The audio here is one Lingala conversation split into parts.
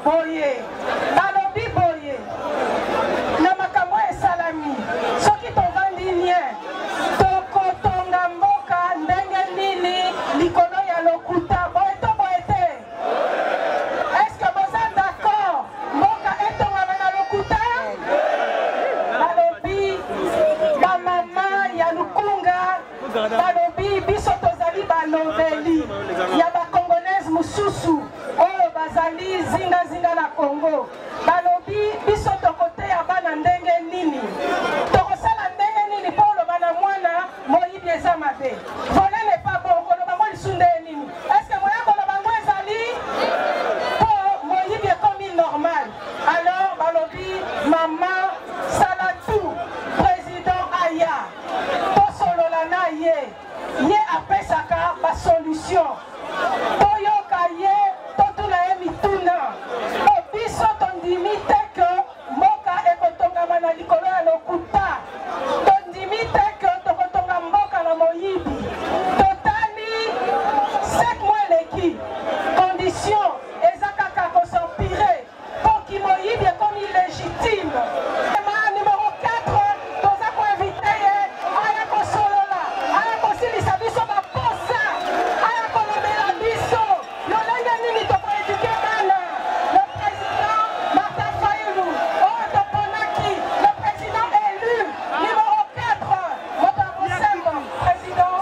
boye balobi boye na makambo esalami soki tovandi bien tokotonga mboka ndenge nini likolo ya lokuta boye to boye te. Est-ce que vous êtes d'accord mboka etongama na lokuta? Balobi bamama ya lukunga balobi biso tozali balobeli ya bakongolaise mosusu oyo bazali zingazinga na Congo. Balobi biso tokoteya bana ndenge nini tokosala ndenge nini mpo oloba na mwana moyibi eza mabe. Vole n'est pas bon koloba ngo lisu ndenge nini. Est-ce que moya koloba ngo ezali mpo moyibi ekomi normal? Alors balobi mama Salatu président aya tosolola na ye apesaka basolution toyoka ye totuna ye mituna po biso tondimi te ke mboka ekotongama na likolo ya lokuta, tondimi te ke tokotonga mboka na moyibi. Totali 7 mois eleki condition eza kaka kosempire po ki moyibi ekomi légitime. Numéro 4 toza koinvite ye aya kosolola aya kosilisa biso baposa aya kolobela biso lolenge nini tokoeduke bana. Le président Martin Fayulu oyo toponaki le président élu numéro 4 moto ya bosembo président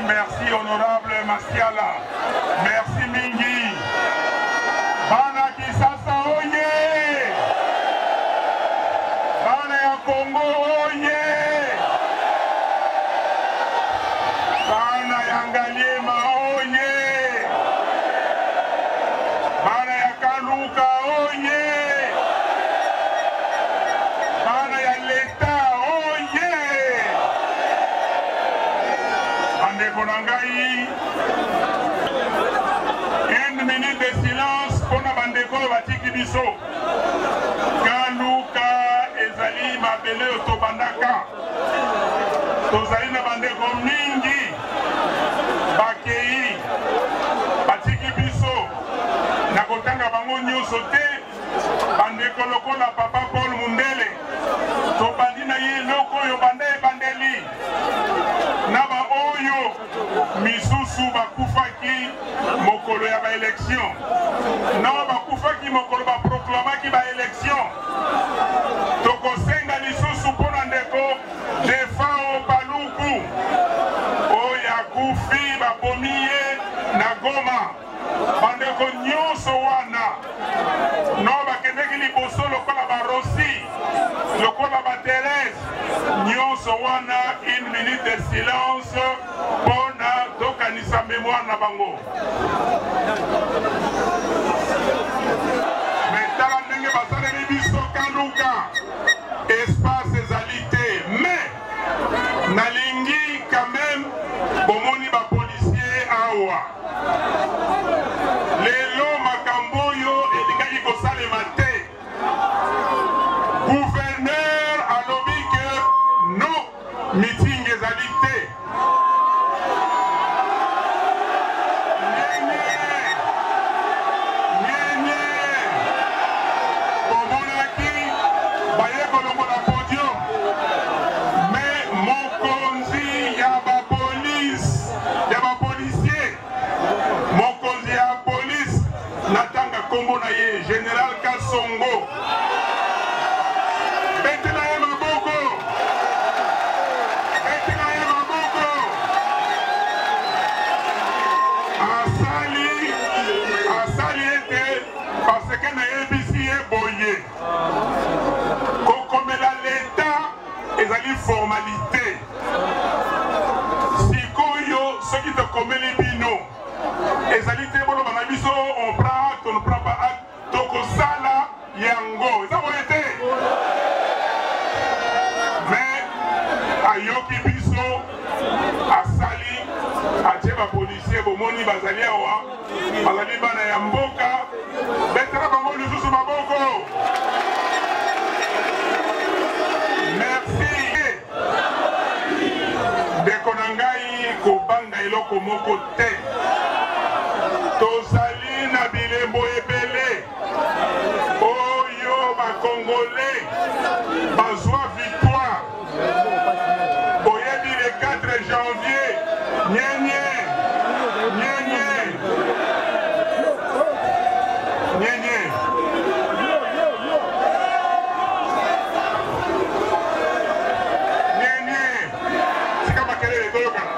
Merci honorable Masiala. Merci mingi. Bana Kisasa oye. Bana ya Congo oye. Bana ya Ngaliema oye. Bana ya Kaluka oye. Bana ya Leta oye. Konangai, 1 minute de silence pour na bandeko batiki biso. Kaluka ezali mabele otobandaka. Tozali na bandeko mingi bakei batiki biso. Na kotanga bango nyonso te bandeko lokola papa Paul Mundele. Tobandi na ye loko yo bande bandeli. Naba oyo misusu bakufaki mokolo ya ba élection. Naba bakufaki mokolo ba proclamaki ba élection. Tokosenga lisusu pona ndeko Defao Paluku. Oya kufi bapomiye na Goma. Bandeko nyonso wana. Naba kendeki liboso lokola ba Rossi. Lokola ba Thérèse. Nyonso wana 1 minute de silence pona tokanisa mémoire na bango. Metala ndenge basaleli biso Kaluka espace ezalité mais nalingi quand même bomoni ba policier awa lelo makambo yo elingaki kosalema te. Gouverneur alobi que non meeting ezalité. Général Kassongo asali ete parce que na ABC boye kokomela l'État ezali formalité sikoyo soki tokomeli bino ezali te bolo bana biso on prend acte on ne prend pas acte tokosala yango eza boye te mais ayoki biso asali ba policier bomoni bazali awa bazali bana ya mboka betela bango lisusu maboko. Merci ndeko na ngai kobanga eloko moko te. Tozali na bilembo ebele oyo bakongolais bazwa victoire boyebi le 4 janvier nyenye nyenye nyenye nyenye sika makelele toyokana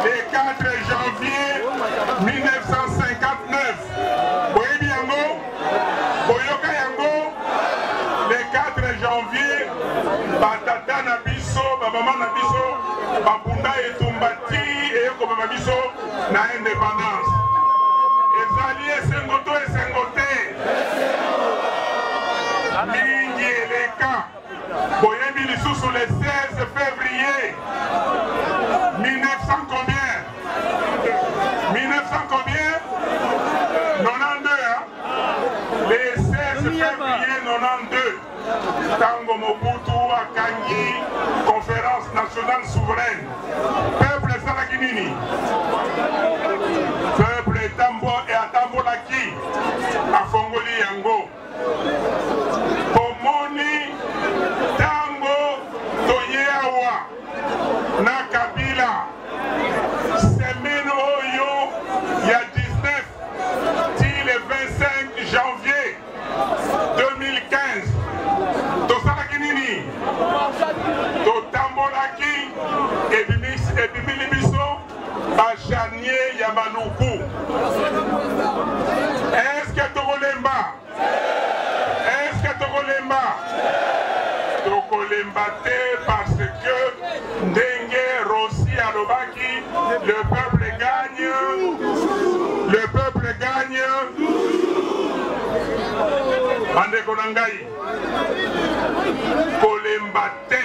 le 4 janvier 1959 boyebi yango boyoka yango le 4 janvier batata na biso bamama na biso babunda etumbati eyokobama biso na indépendance ezali esengo to esengo te mingi eleka boyebi lisusu le 16 février 1900 combien 1900 combien 92 hein? Le 16 février 92 Tango Mobutu akangi conférence nationale souveraine peuple ezalaki nini peuple atambolaki afongoli yango pomoni tango toye awa na Kabila semaine oyo ya 19 ti le 25 janvier 2015 tosalaki nini totambolaki ebimili biso bajanier ya maluku. Est-ce que tokolemba tokolemba te parce que ndenge Rossi alobaki le peuple gagne bandeko na ngai kolemba te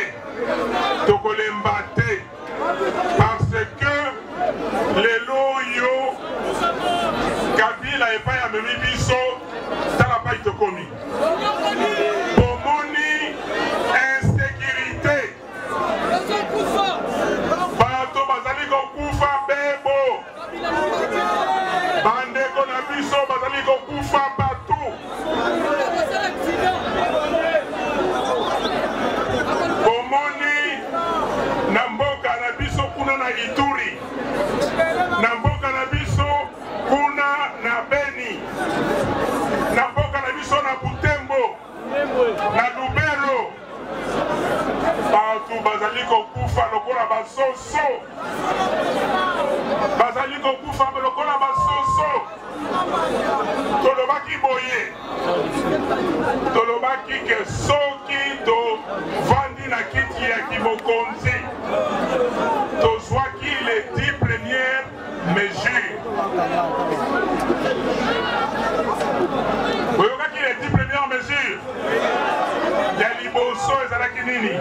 tokolemba te parce que lelo yo Kabila epai amemi biso tala pai tokomi bomoni insécurité bato bazali kokufa bebo bandeko na biso bazali kokufa bato bomoni na mboka na biso kuna na Ituri na mboka na biso kuna na Beni na mboka na biso na Butembo na Lubero bato bazali kokufa lokola basoso tolobaki boye tolobaki ke soki tovandi na kiti ya kimokonzi tozwaki les 10 premières mesures boyokaki les 10 premières mesures ya liboso ezalaki nini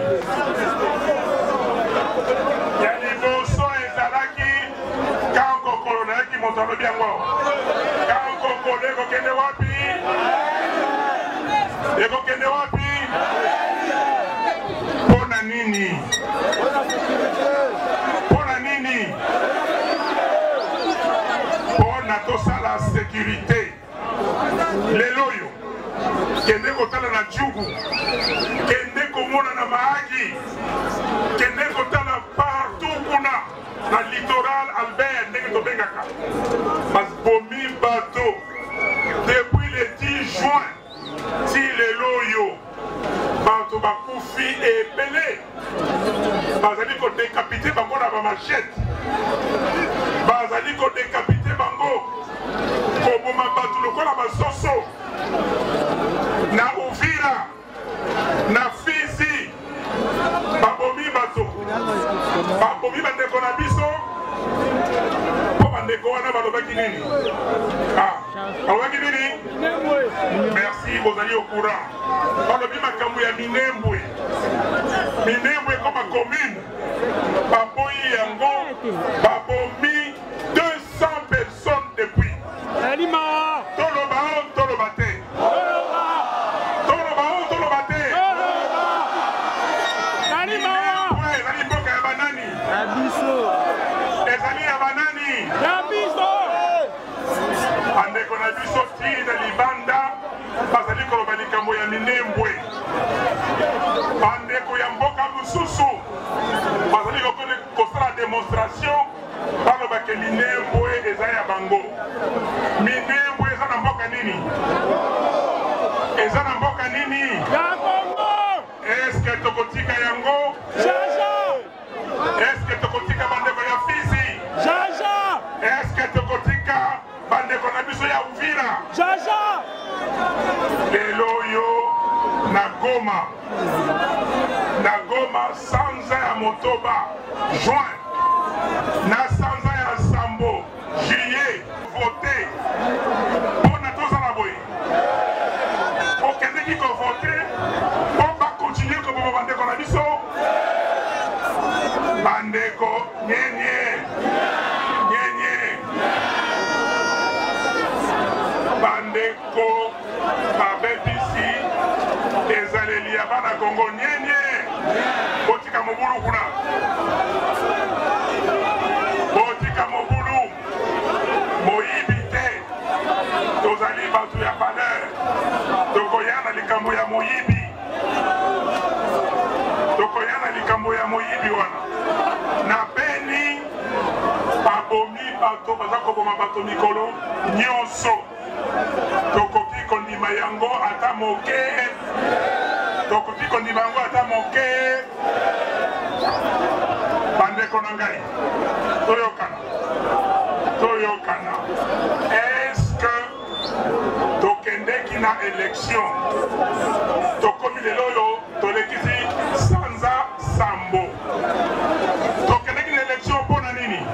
ya liboso ezalaki kankokolo nayaki moto alobi yango kankokolo ekokende wapi mpona nini mpona tosala sécurité lelo oyo kende kotala na Djugu kende komona na Mahagi kende kotala partout kuna na littoral Albert ndenge tobengaka babomi bato depuis le 10 juin ti lelo oyo bato bakufi ebele bazali kodécapite bango na bamachete bazali kodécapite bango koboma bato lokola basoso na Uvira na Fizi babomi bato babomi bandeko na biso po bandeko wana balobaki nini balobaki nini merci bozali au courant balobi makambo ya Minembwe comme commune baboyi yango babomi 200 personnes depuis. Toloba on toloba te. Toloba on toloba te. Ezali mboka ya banani. Ezali ya banani. Andeko na biso tina libanda bazali koloba likambo ya minembwe. Bandeko ya mboka mosusu bazali kosala démonstration balobake minembwe eza ya bango. Minembwe eza na mboka nini? Eza na mboka nini? Eske tokotika yango? Eske tokotika bandeko ya Fizi? Eske tokotika bandeko na biso ya Uvira? Lelo yo na Goma sanza ya Motoba juin na sanza ya Sambo juillet voté mpona tozala boye okendeki kovote mpo bakontinue koboma bandeko na biso bandeko nyenye bandeko babebisi ezaleli ya bana Kongo nyenye botika mobulu kuna botika mobulu moyibi te tozali bato ya valeur tokoyana likambo ya moyibi wana na peni babomi bato baza koboma bato mikolo nyonso tokoki kondima yango ata moke bandeko na ngai toyokana eske tokendeki na élection tokomi lelo oyo tolekisi sanza Sambo tokendeki na élection mpona nini?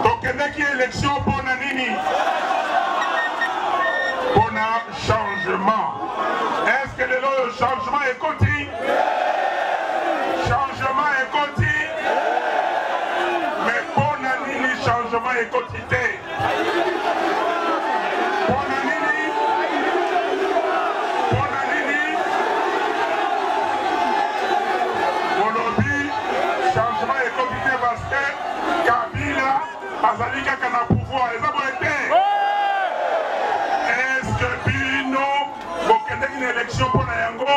Tokendeki élection mpona nini? Mpona changement. Est-ce que lelo oyo changement ekoti? Mais mpona nini changement ekoti te? Mpona nini? Bolobi changement ekoti te parce que Kabila azali kaka na pouvoir eza boye te. Est-ce que bino bokendeki na élection mpona yango?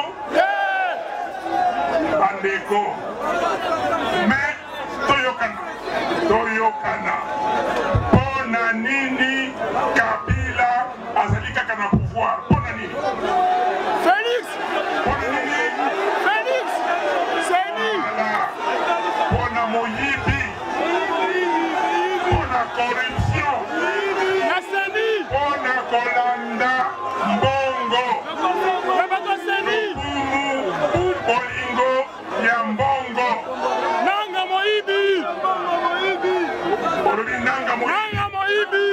Bandeko mais toyokana mpona nini Kabila azali kaka na pouvoir? Mpona nini? Mpona moyibi, mpona corruption, mpona kolanda mbongo, bolingo ya mbongo. Olobi nanga moyibi.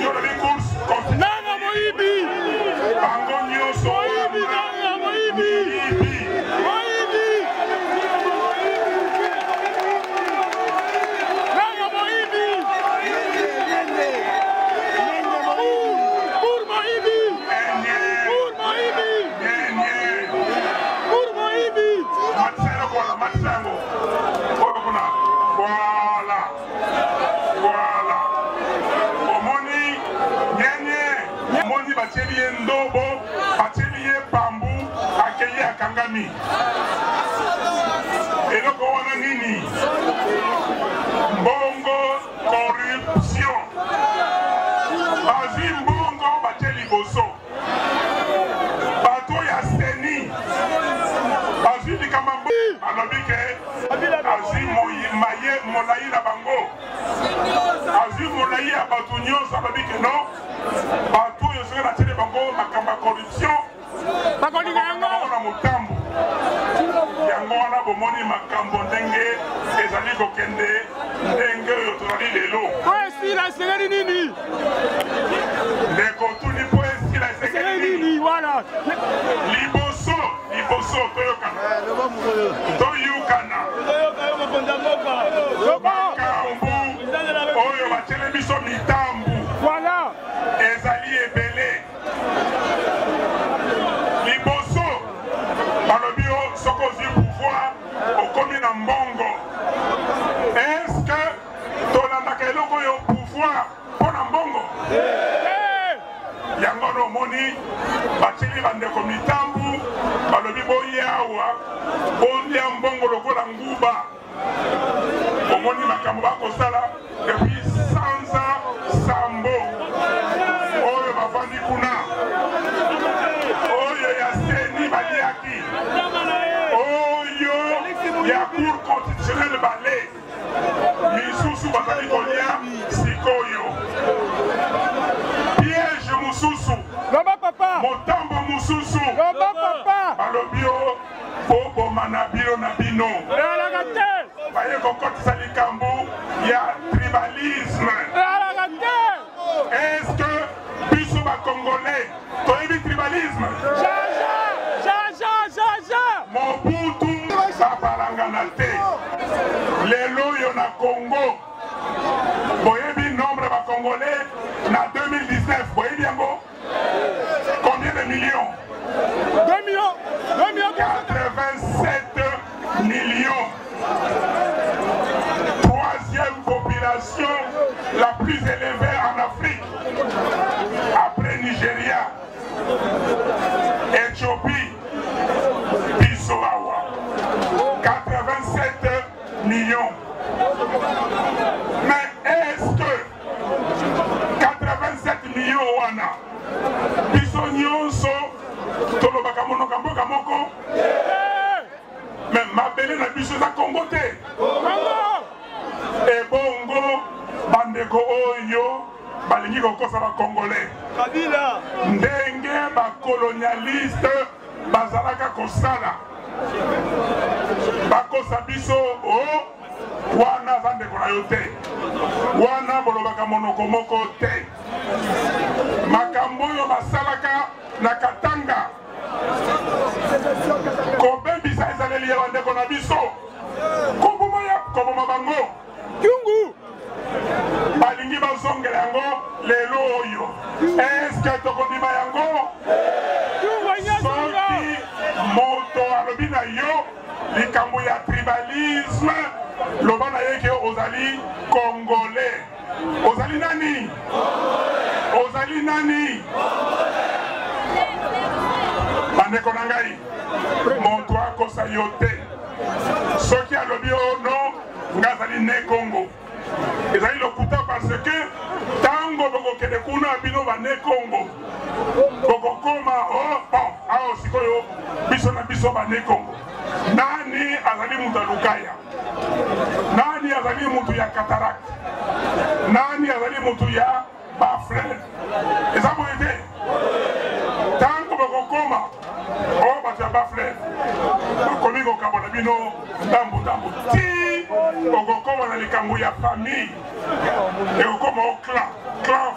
Yolobi course nanga moyibi. Bango nyonso nanga moyibi. Batieli ndobo, batieli pambu, akeye akangami. Eloko wana nini? Mbongo corruption. Bazi mbongo batieli boso. Bato ya seni. Bazi likamambo. Alobike azi maye molai na bango. Azi molai ya bato nyonso alobike no. Bato yo sera na tele bango makamba corruption. Bakolinga yango na mutambo. Yango wana bomoni makambo ndenge ezali kokende ndenge yo tozali lelo. Esila esengeli nini? Ndeko tuni po esila esengeli nini? Wana liboso biso toyokana makambo oyo batiele biso mitambu ezali ebele liboso balobi o soki ozwi pouvoir okomi na mbongo. Est-ce tolandaka eloko oyo pouvoir mpo na mbongo? Yango no omoni batieli bandeko mitambu balobi boya awa bolia mbongo lokola nguba. Omoni makambo bakosala depuis 100 ans sambo oyo bafandi kuna oyo ya seni baliaki oyo ya cour constitutionnelle bale misusu bazali kolia sikoyo piège mususu motambo mususu balobi o boboma na bino na bino baye kokotisa likambo ya tribalisme. Est-ce que biso bakongolais toyebi tribalisme? Mobutu babalangana te lelo oyo na Congo boyebi nombre bakongolais na 2019 boyebi yango combien de millions? 2 millions 87 millions. Troisième population la plus élevée en Afrique après Nigeria, Éthiopie, Bisoawa, 87 millions. Mais est-ce que 87 millions wana biso nyonso tolobaka monoko mboka moko? Mais mabele na biso eza Congo te. Ebongo bandeko oyo balingi kokosa bakongolais ndenge bakolonialiste bazalaka kosala bakosa biso o wana aza ndeko na yo te, wana bolobaka monoko moko te. Makambo oyo basalaka na Katanga kobebisa ezaleli ya bandeko na biso koboma bango yungu balingi bazongela yango lelo oyo. Eske tokondima yango? Soki moto alobi na yo likambo ya tribalisme loba na ye ke ozali congolais. Ozali nani? Ozali nani? Bandeko na ngai moto akosa yo te. Soki alobi o no nga azali ne Congo ezali lokuta parce que tango bokokende kuna bino bane Congo bokokoma o bon ao sikoyo biso na biso bane Congo. Nani azali mutu ya Lukaya? Nani azali mutu ya Cataracte? Nani azali mutu ya Bafrère? Eza boye te tango bokokoma o bato ya Bafrère bakomi kokabona bino ndambu ti okokoma na likambo ya famille ekokoma o clan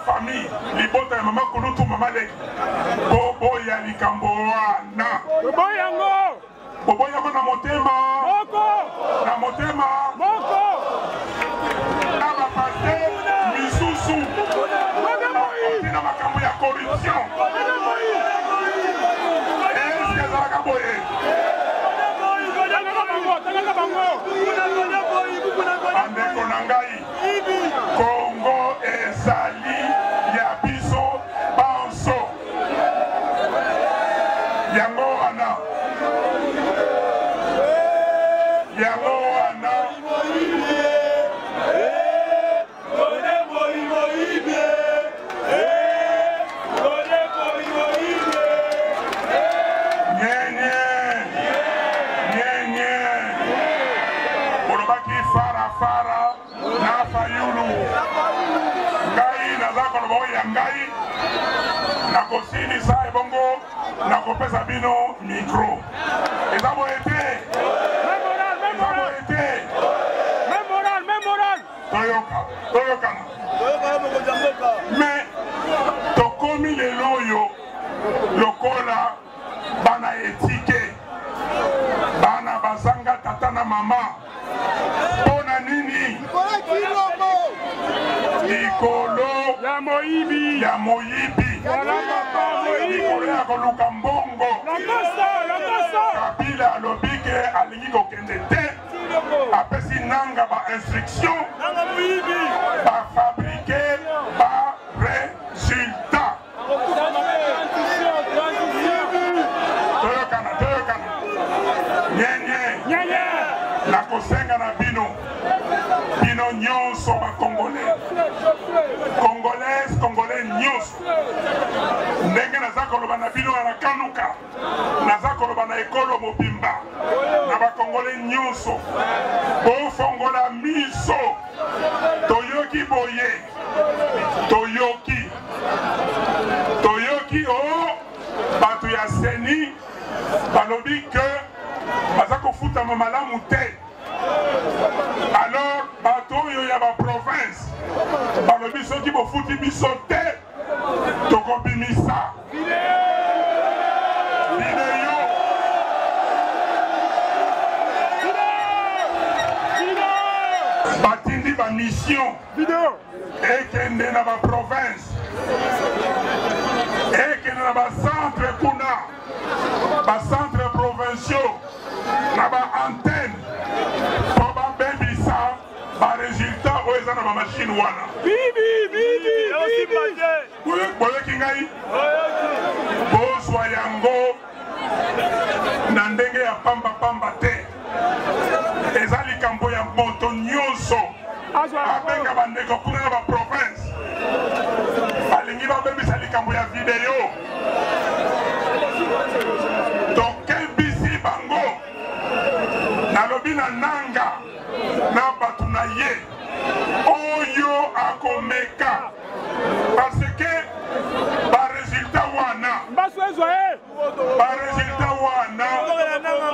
famille libota ya mama kulutu mama leki boboya likambo wana boboyango na motema na bapaster misusu na makambo ya corruption. Eske ezalaka boye? Bandeko na ngai Congo ezali ya biso banso yango wana fara na fayulu ngai naza koloba oyo ya ngai nakosilisa ebongo nakopesa bino mikro. Eza boye te? toyokana mais tokomi lelo oyo lokola bana etike mama. Pona nini? Likolo ya moyibi. Ya moyibi. Likolo ya koluka mbongo. Kabila alobike alingi kokende te. Apesi nanga ba instruction. Ba fabriquer ba résultat. Toyokana. Nyenye. La kosenga na bino. Bino nyonso ba Congolais. Congolais nyonso. Ndenge naza koloba na bino na kanuka. Naza koloba na ekolo mobimba. Na ba Congolais nyonso. Bofongola miso. Toyoki boye. Toyoki bato ya seni balobi que baza kofuta malamu te. Alors bato oyo ya ba province balobi soki bofuti biso te tokobimisa video batindi ba mission ekende na ba province ekende na ba centre kuna ba centre provinciaux na ba antenne po babebisa ba résultat oyo eza na ba machine wana boyoki ngai bozwa yango na ndenge ya pamba te eza likambo ya moto nyonso abenga bandeko kuna na ba province balingi babebisa likambo ya video tokebisi bango nalobi na nanga na bato na ye oyo akomeka parce que baresultat wana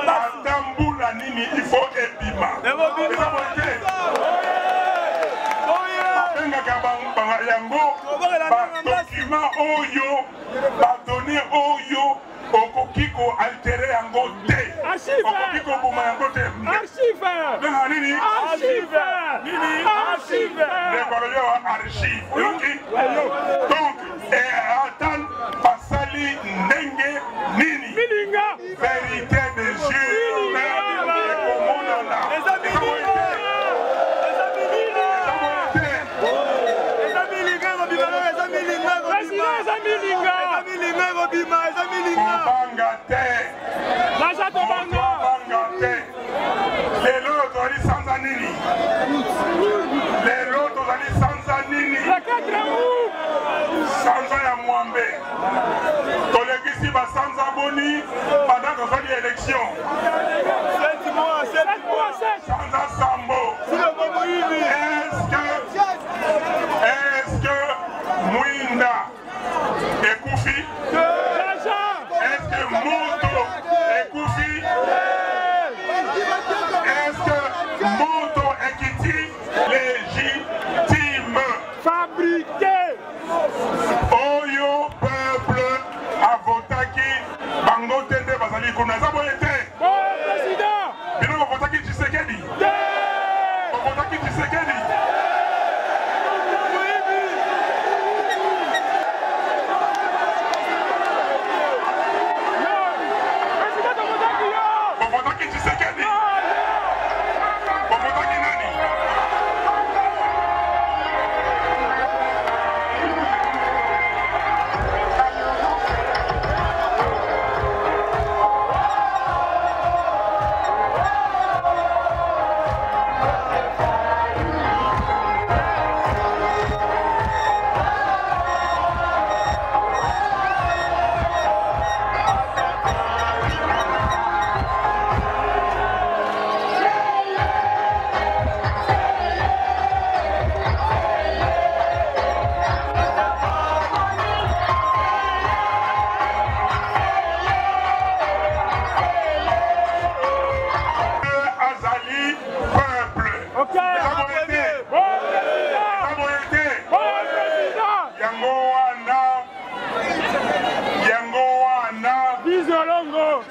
batambula nini ifo ebima babengaka yango badokima oyo badone oyo okoki ko altere yango te okoki koboma yango te benga nini lekoloyo archive donc atan basali ndenge nini vérité des yeux ekomonana Kobanga te lelo tozali sanza nini sanza ya mwambe tolekisi basanza boni pendant tozali élection sanza sambo est-ce que Mwinda ekufi est-ce que Moto ekufi est-ce que Moto ekiti légitime fabriqué oyo peuple avotaki bango te nde bazali kuna eza boye te bino bavotaki Tshisekedi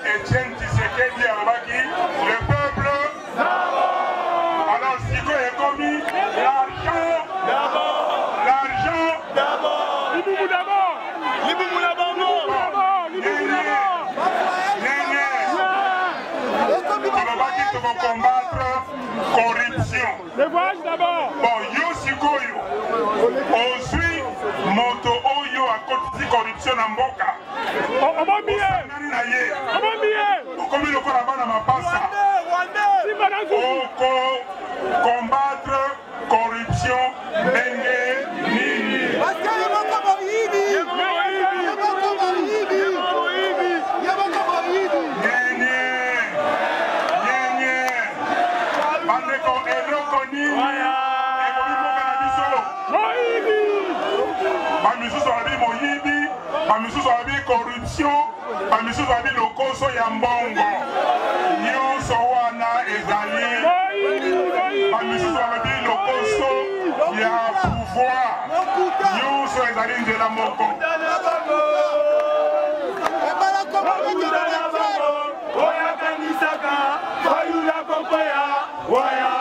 Etienne Tshisekedi alobaki le peuple combattre corruption. Le voyage d'abord. Bon, yo sikoyo. Ozui moto oyo akotisi corruption na mboka. Omomiye. Okomi lokola bana mapasa. Oko combattre corruption ndenge nini. Bamisusu abi corruption, bamisusu abi lokoso ya mbongo. Nyonso wana ezali. Bamisusu abi lokoso ya pouvoir. Nyonso ezali nzela moko. Oya kanisaka, bayula kokoya, waya.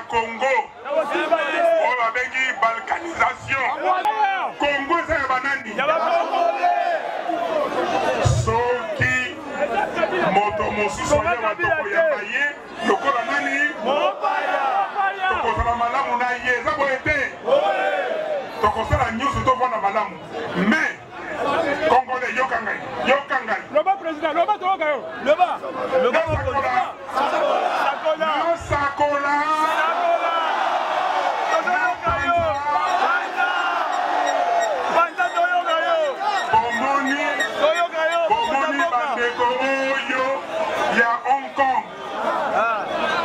Congo, on va bénir balkanisation. Congo, c'est banani. Soki, moto mosusu ya batoko ya baye, lokola nani? Tokosala malamu na ye, ça va être. Tokosala nyusu to vana malamu. Mais Congolais yokangai. Loba président, loba toka yo. Loba Sakola. Bomoni bandeko oyo ya Hong Kong.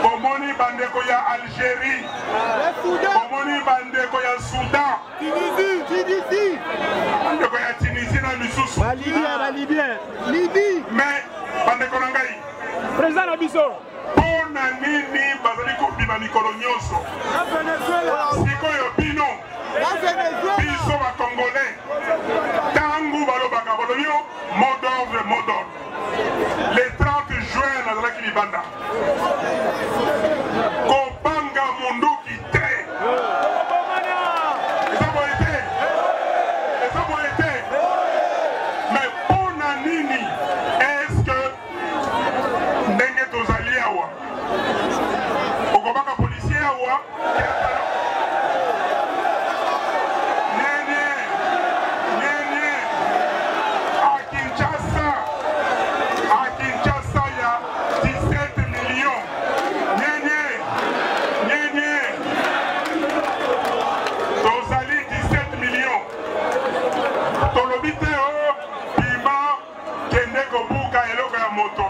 Bomoni bandeko ya Algérie. Bomoni bandeko ya Soudan. Tunisie. Bandeko ya Tunisie na misusu. Libye. Mais bandeko na ngai. Président na biso. Pona nini bazali kobima mikolo nyonso. Sikoyo bino. Biso ba Congolais. Tangu balobaka bolobio mot d'ordre. Le 30 juin nazalaki libanda. Kopanga munduki te. Eza boye te. Mais pona nini est-ce que ndenge tozali awa okobaka policier awa moto.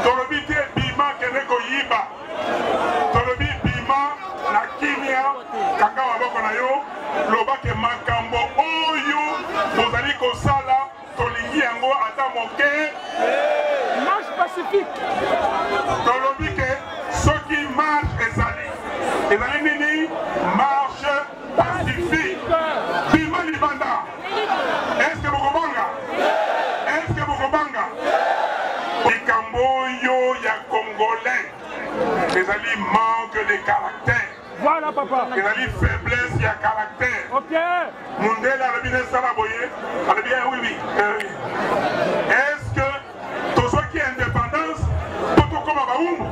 Tolobi te bima keneko yiba. Tolobi bima na kimia kaka waboko na yo. Lobake makambo oyo bozali kosala tolingi yango ata moke. Marche pacifique. Tolobi ke soki marche ezali. Ezali nini? Marche pacifique. Bima libanda. Est-ce que bokobanga? Likamboyo ya Congolais, ezali manque de caractère. Voilà papa. Ezali faiblesse ya caractère. Ok. Mundela alobi na sala boye, alobi oui. Est-ce que tozoki indépendance po tokoma baumbu?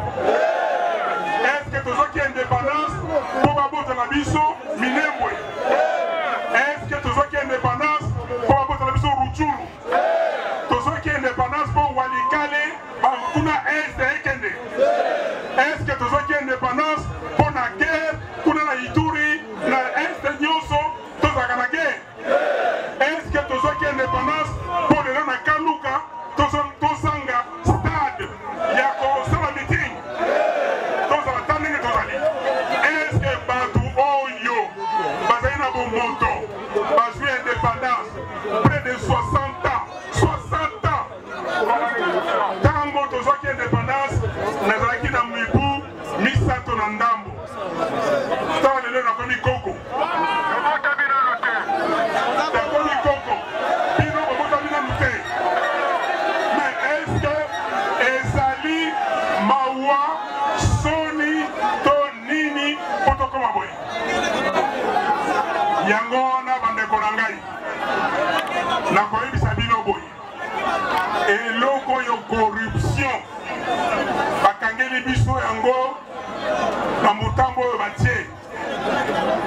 Est-ce que tozoki indépendance po babota na biso Minembwe? Est-ce que tozoki indépendance po babota na biso Rutshuru? Tozoki indépendance pour Walikale, Bakuna Est et Kende. Est-ce que tozoki indépendance pour la guerre, kuna na Ituri, na Est Nyonso, tozaka na guerre? Est-ce que tozoki indépendance pour le na Kaluka, tozanga stade, yako sala meeting, tozala tandenge tozali? Est-ce que Batu Oyo, bazali na bomoto, bazui indépendance, près de 60 ans? Tango tozoki indépendance nazalaki na mibu misato na ndambo. Tawa lelo nakomi koko. bandeko na ngai nakoyebisa bino boye eloko oyo corruption bakangeli biso yango na motambo oyo batie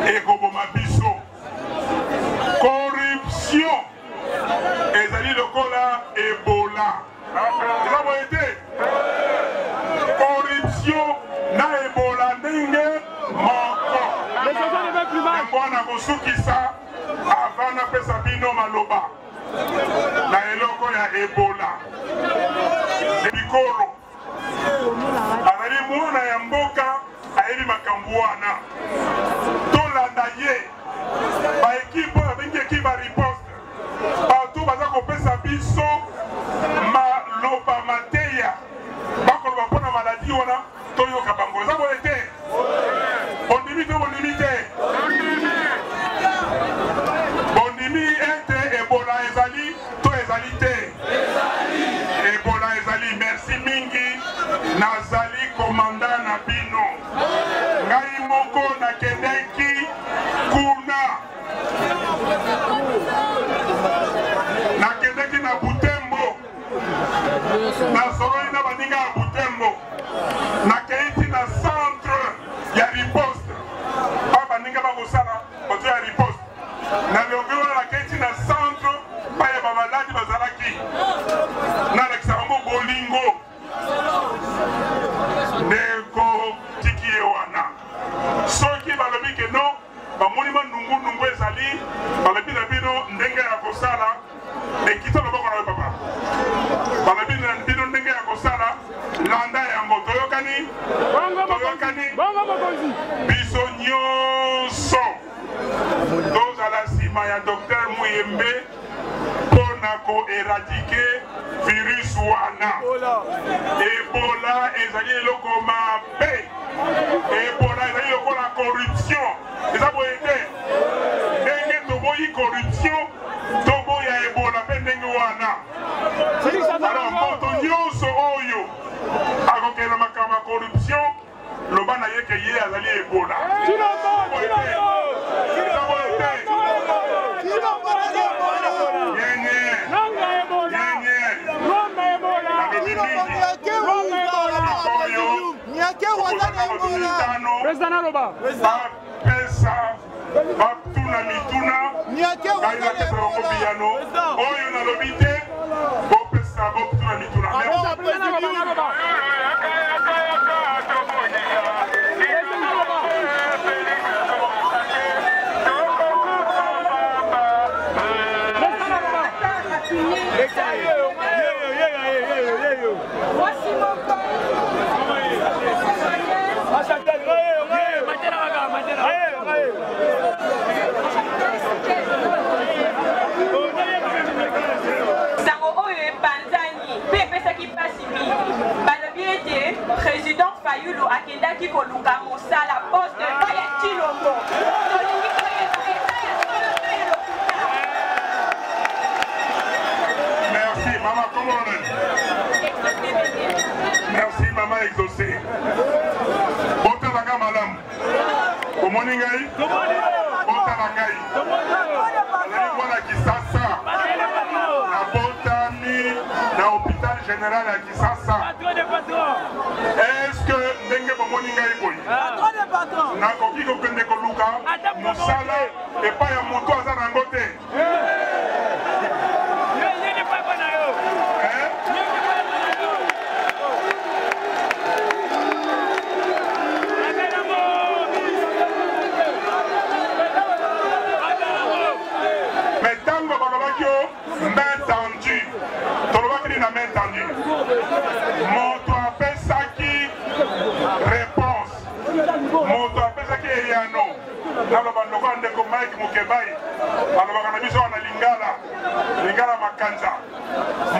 ekoboma biso. Corruption ezali lokola Ebola. Eza boye te? Corruption na Ebola ndenge moko. Yango nakosukisa avant napesa bino maloba na eloko ya Ebola. Bikolo azali mwana ya mboka ayebi makambo wana tolanda ye baekipe oyo abengi ekipe ya riposte bato baza kopesa biso maloba mateya bakoloba mpona maladi wana toyoka bango. Eza boye te? Bondimi to bondimi te? Bondimi ete Ebola ezali to ezali te? Ebola ezali. Merci mingi nazali komanda na bino. Ngai moko nakendeki kuna nakendeki na Butembo nasololi na baninga ya Butembo nakeiti na centre ya riposte pa baninga bakosala bato ya riposte nalongi wana nakeiti na centre pa ya bamaladi bazalaki nalakisa bango bolingo ndeko tiki ye wana soki balobi ke no bamoni manungu ezali balobi na bino ndenge ya kosala ekita loboko na yo papa balobi na bino ndenge ya kosala landa yango toyokani biso nyonso tozala nsima ya Dr Muyembe mpona koeradike virus wana. Ebola ezali eloko mabe. Ebola ezali lokola corruption. Eza boye te? Ndenge toboyi corruption toboya Ebola mpe ndenge wana. Alors moto nyonso oyo akokela makambo ya corruption loba na ye ke ye azali Ebola. Batuna mituna kaila kesa bako biyano oyo na lobi te bopesa botuna mituna. Président Fayulu akendaki koluka mosala poste ya Chilombo. Merci maman Komone. Merci maman exaucé. Botalanga madame. Komoni ngai? Botalanga. Nani mwana Kisasa. Na botami na hôpital général à Kisasa. Est-ce que ndenge bomoni ngai boy? Nakoki kokende koluka mosala epai ya moto aza nango te. Mais tango balobaki yo main tendue tolobaki ni na main tendue moto apesaki réponse moto apesaki eyano naloba ndoko ya ndeko Mike Mukebai alobaka na biso wana lingala makanza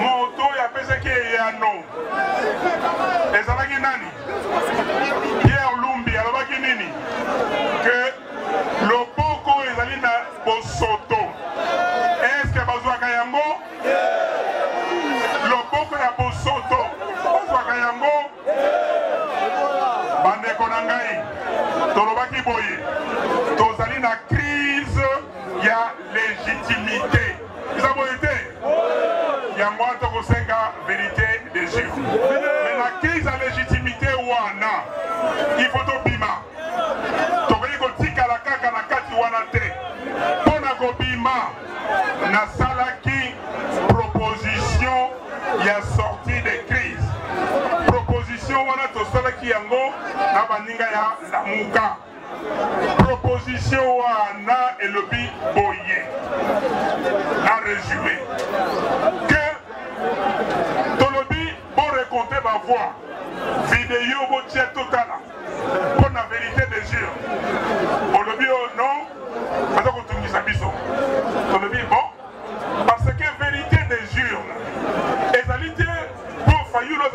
moto oyo apesaki eyano ezalaki nani? Pierre Lumbi alobaki nini? Que loboko ezali na bosoto. Est-ce que bazwaka yango? Loboko ya bosoto bazwaka yango? Bandeko na ngai tolobaki boye tozali na crise ya légitimité. Vous avez été? Il y a moins de 5 vérité des Juifs. Mais la crise de légitimité, il faut tout bima. Na salaki proposition il y a sorti des crises. Proposition wana to salaki yango na baninga ya lamuka. Proposition wana elobi boye. Na résumé que tolobi bon raconter ma voix. Vidéo bo tie totala. Pour la vérité des jures. On le dit non. Parce que tu me dis ça biso. On le dit bon. Parce que vérité des jures. Et ça dit pour faillir le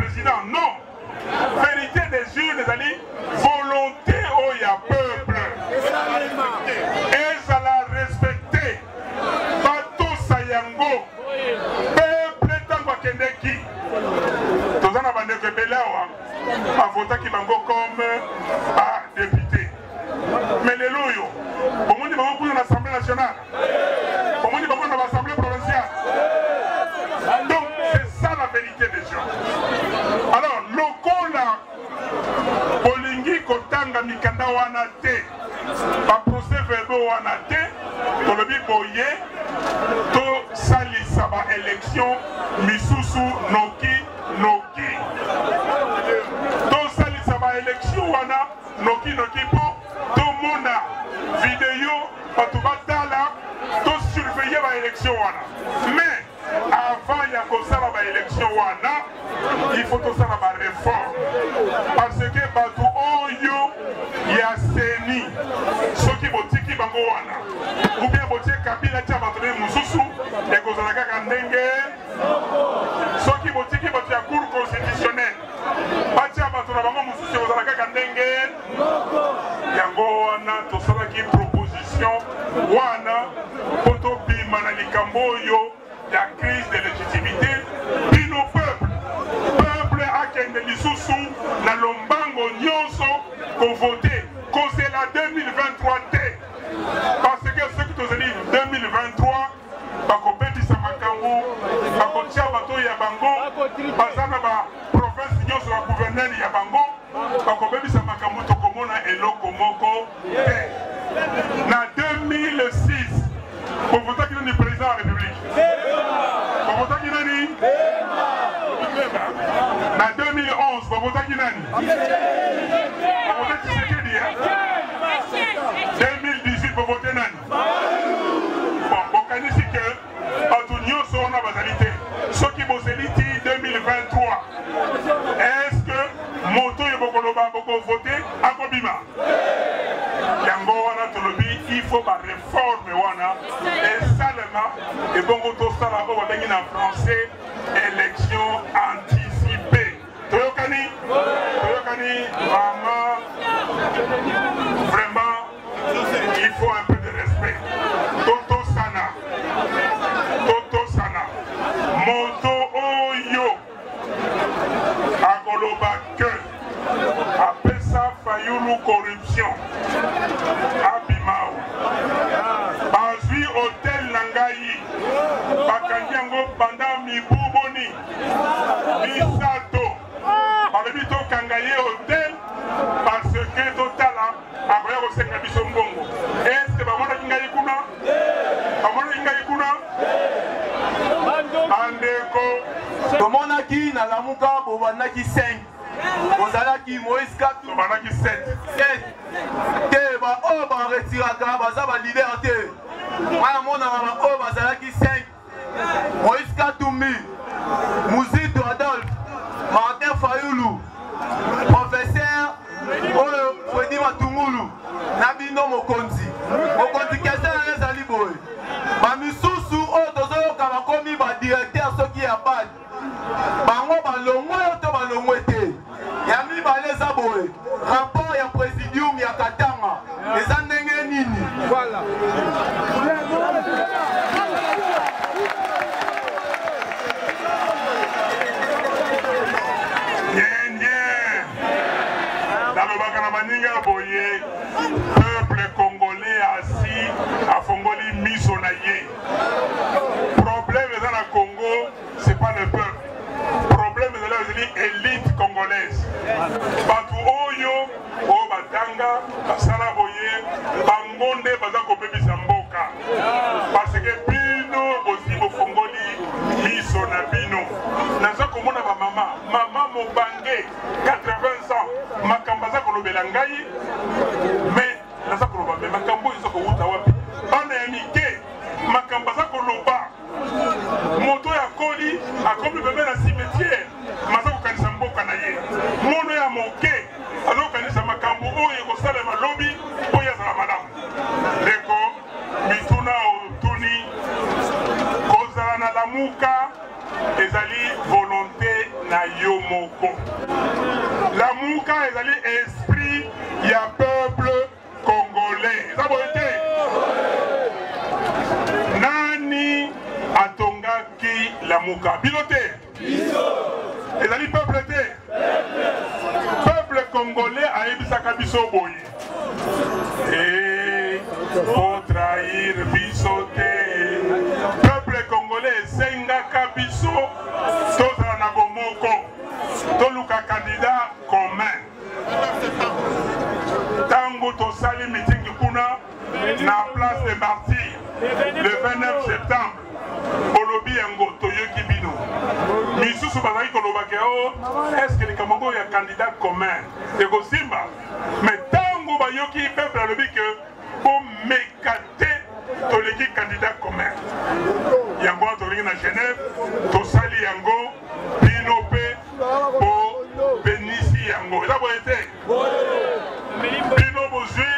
président. Non. Vérité des jures, les alliés. Volonté au ya peuple. Et ça l'a respecté. Bato Sayango. Peuple tango kendeki. Tous en abandonné que Belawa a voté qui bango comme député. Mais les loyaux, au moins ils vont pour l'Assemblée nationale. Au moins ils vont pour l'Assemblée provinciale. Donc c'est ça la vérité des gens. Alors, lokola Bolingi Kotanga Mikanda Wanate, par procès verbal Wanate, pour le biboye, to sali saba élection, misusu noki. To sali saba élection wana, noki po, to mona vidéo, patubatala, to surveiller la élection wana. Mais avant il y a comme ça la élection wana, il faut tout ça la réforme. Parce que batu oyo ya seni, soki botiki bango wana, ou bien botie kabila tia batone mususu, et kozalaka kandenge, soki botiki batu ya cour constitutionnelle, batia batona bango mususu kozalaka kandenge, yango wana tosalaki proposition wana, poto bima na likambo oyo, la crise de légitimité, puis nos peuples a kende lisusu na lombango nyonso qu'on voté, qu'on c'est la 2023 T. Parce que ceux qui ont dit 2023, bakopetisa makambo, bakotia bato ya bango, bazana ba province nyonso ba gouverneur ya bango, bakopetisa makambo tokomona eloko moko T. Na 2006, pour voter qui est le président de la République. Pour voter qui est en 2011, pour voter qui est 2018, pour voter Nani. Bon, on dit que Antonio Sona Bazalité, ceux qui vont 2023, est-ce que Moto et Bokoloba vont voter à Kobima? Yango wana tolobi, il faut ma réforme wana et seulement et bon to sala ko babengi na français élection anticipée. Toyokani vraiment il faut un peu de respect. Toto sana moto oyo akoloba que apesa fayulu corruption abimao bazwi hôtel nangai bakangi yango banda mibuboni misato balobi tokanga ye hôtel parce que totala akoya kosenga biso mbongo. Est-ce que bamonaki ngai kuna? Bandeko tomonaki na lamuka bobandaki 5. Ozalaki Moïse Katou, tomonaki 7. Te ba o ba retiraka baza ba leader te. Mwana mona ba o bazalaki 5. Moïse Katumbi, Mouzito Adolphe, Martin Fayoulou, professeur Oyo Freddy Matungulu, Nabino Mokonzi. Mokonzi kese na ezali boy. Ba misusu o tozo ka bakomi ba directeur soki ya bad. Bango balongwe to balongwe te. Yami baleza boy. Rapport ya présidium ya Katanga. Eza ndenge nini? Voilà. Dans le Bakana Maninga Boye, peuple congolais assis bango nde baza kopebisa mboka parce que bino bosi bofongoli miso na bino naza komona bamama mama mobange 80 ans makambo aza kolobela ngai mais naza koloba me makambo oyo eza kowuta wapi bana ya mike makambo aza koloba moto ya koli akomi pembe na cimetière maza kokanisa mboka na ye mono ya moke aza kokanisa makambo oyo ekosalema lobi oyo azala malamu ndeko mituna otuni kozala na lamuka ezali volonté na yo moko lamuka ezali esprit ya peuple congolais eza boye te nani atongaki lamuka bino te ezali peuple te peuple congolais ayebisaka biso boye po trahir biso te peuple congolais esengaka biso tozala na bomoko toluka candidat commun tango tosali mitingi kuna na place de martyrs le 29 septembre olobi yango toyoki bino misusu bazali kolobaka o eske likambo ngo ya candidat commun ekosimba mais tango bayoki peuple alobi ke bomeka te toleki candidat commun yango wana tolingi na Genève tosali yango bino mpe bobenisi yango eza boye te bino bozwi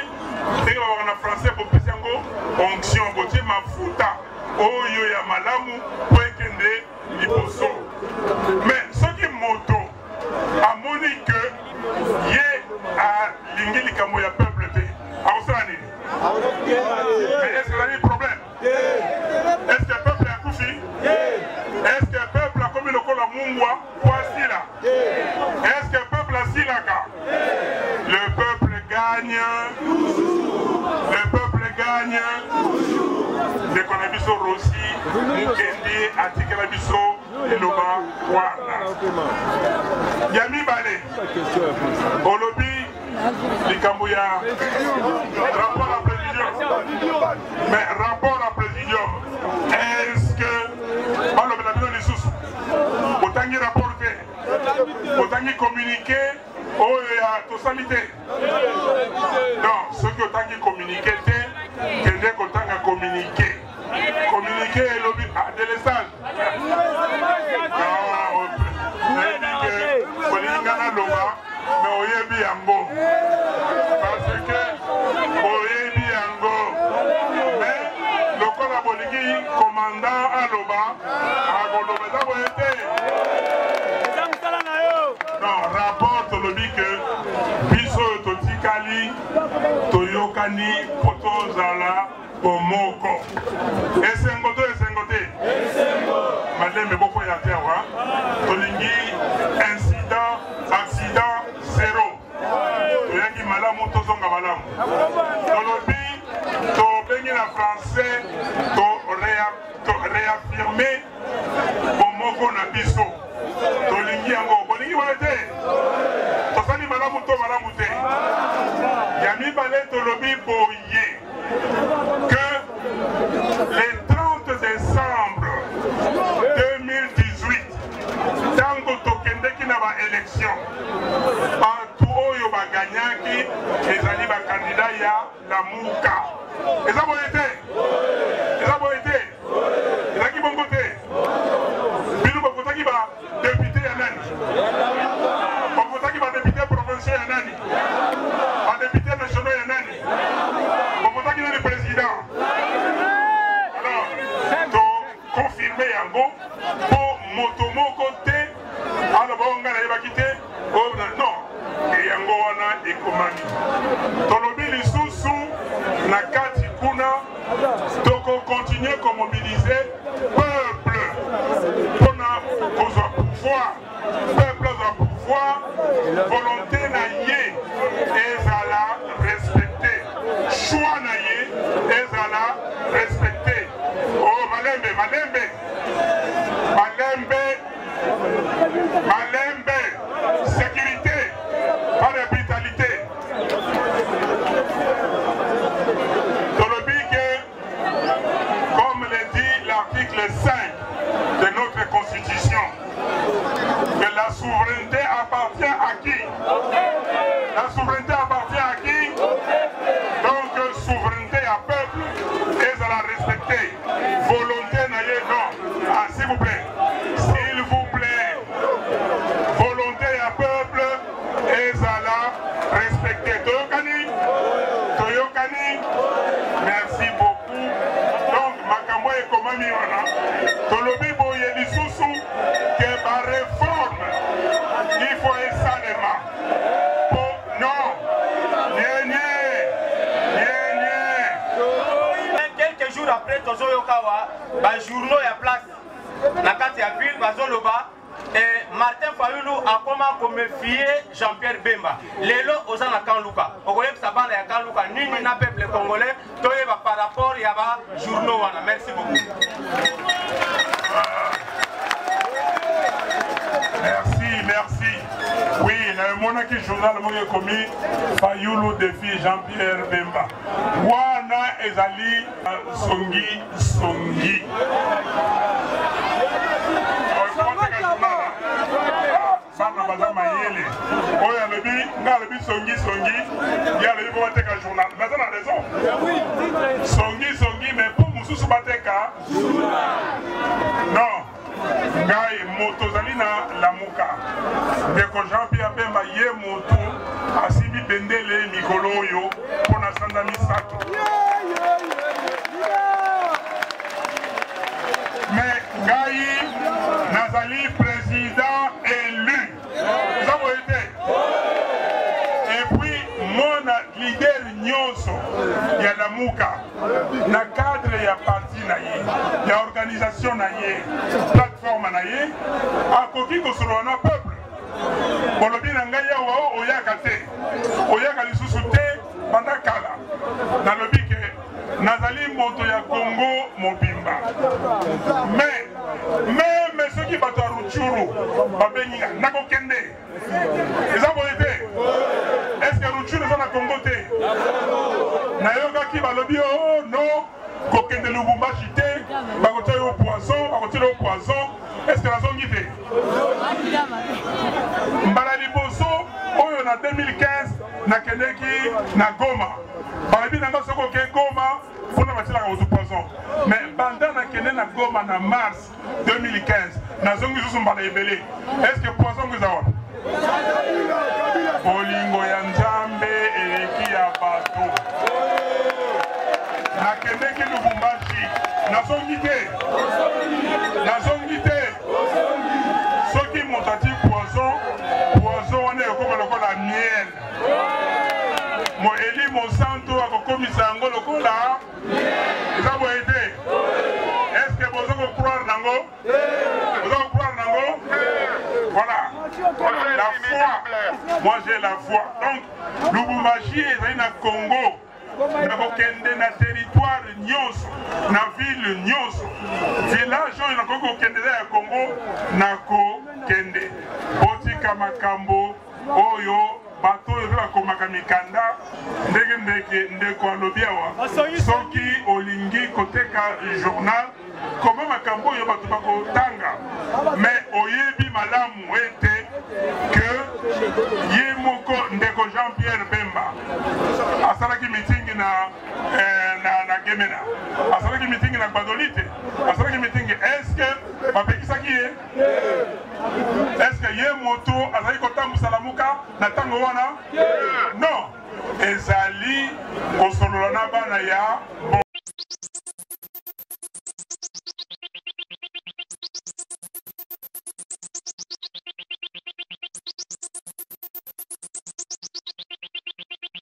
ndenge babaka na français bopesi yango onction botie mafuta oyo ya malamu po ekende liboso mais soki moto amoni ke ye alingi likambo ya peuple te akosala nini mais est-ce que ezali problème est-ce que peuple akufi est-ce que peuple akomi lokola mungwa po asila est-ce que peuple asilaka le peuple gagne le peuple gagne ndeko na biso rosi mokende atikela biso eloba wana ya mibale olobi likambo ya rapport à présidium mais rapport à présidium est-ce que balobela bino lisusu botangi rapport te botangi communiqué oyo ya tosali te non soki otangi communiqué te kende kotanga communiqué communiqué elobi délestage nayebi ke kolinga na loba me oyebi yango parce que oyebi yango mais lokola bolingi commandant aloba akoloba eza boye te non rapport tolobi ke biso oyo totikali toyokani po tozala bomoko esengo to esengo te malembe boko ya te awa tolingi incident accident zéro toyaki malamu tozonga malamu tolobi tobengi na français to réaffirmer bomoko na biso tolingi yango bolingi wana te tosali malamu to malamu te ya mibale tolobi boye que le 30 décembre 2018 tango tokendeki na baélection bantu oyo baganyaki ezali bakandida ya lamuka eza boye te eza boye te ezalaki bongo te bino bakotaki badepute ya nani bakotaki badepute provincial ya nani badepute nationaux ya nani bakotaki nani président alors toconfirme yango po moto moko te aloba onga nayebaki te non eyango wana ekomami tolobi lisusu na kati kuna tokokontinue komobilize peuple mpona kozwa pouvoir peuple azwa pouvoir volonté na ye ezala respecté choix na ye ezala respecté oh malembe malembe malembe malembe sécurité pas de brutalité article 5 de notre constitution que la souveraineté appartient à qui? La souveraineté appartient à qui? Donc souveraineté à peuple et à la respecter. Volonté n'ayez non. Ah, s'il vous plaît. S'il vous plaît. Volonté à peuple et à la respecter. Toyokani? Toyokani? Merci beaucoup. Donc, makambo et comment miwana. Tolobi boye lisusu que ma réforme il faut essalement. Non. Quelques jours après Tozo Yokawa, ba journaux ya place na kati ya ville bazoloba et Martin Fayulu a comment méfier Jean-Pierre Bemba. Lelo ozana Kanluka. Okoye sabana ya Kanluka nini na peuple congolais toyeba par rapport ya ba journaux wana. Merci beaucoup. Merci. Oui, le qui journal mo commis Fayulu défi Jean-Pierre Bemba. Wana ezali songi. Bana baza mayele. Oyo alobi, nga alobi songi. Ya alobi po bateka journal. Baza na raison. Songi, mais pour mususu bateka non. Ngai moto zali na lamuka. Ndeko Jean-Pierre Bemba ye moto asibi bendele mikolo oyo pona sanda misato. Mais ngai nazali président élu. Vous avez été. Et puis mon leader nyonso ya lamuka na cadre ya parti na ye ya organisation na ye plateforme na ye akoki kosolola na peuple bolobi na ngai awa oyaka te oyaka lisusu te banda kala nalobi ke nazali moto ya Congo mobimba mais même soki bato ya Rutshuru babengi nga nakokende eza boye te. Est-ce que Rutshuru eza na Congo te? Nayokaki balobi oh non kokende Lubumbashi te bakotia yo poison. Est-ce que nazongi te? Mbala liboso oyo na 2015 nakendeki na Goma balobi nanga soko oke Goma mpona batielaka ozu poison mais banda nakende na Goma na mars 2015 nazongi susu mbala ebele. Est-ce que poison ngo eza wapi? Bolingo ya Nzambe eleki ya bato. Nakendeki Lubumbashi nazongi te. Soki moto ati poison wana ekoma lokola miel. Mo Eli Monsanto akokomisa yango lokola eza boye te. Est-ce que bozo croire nango? Voilà. La foi. Moi j'ai la foi. Donc Lubumbashi ezali na Congo. Nakokende na territoire nyonso, na ville nyonso. Village oyo nakoki kokendela ya Congo nakokende. Botika makambo oyo bato oyo bakomaka mikanda ndeko alobi awa soki olingi koteka journal koma makambo oyo bato bakotanga mais oyebi malamu ete que ye moko ndeko Jean-Pierre Bemba asalaki meeting na Gemena, asalaki meeting na Badolite, asalaki meeting. Est-ce que bapekisaki ye? Est-ce que ye moto azali kotambusa lamuka na tango wana? Non. Ezali kosolola na bana ya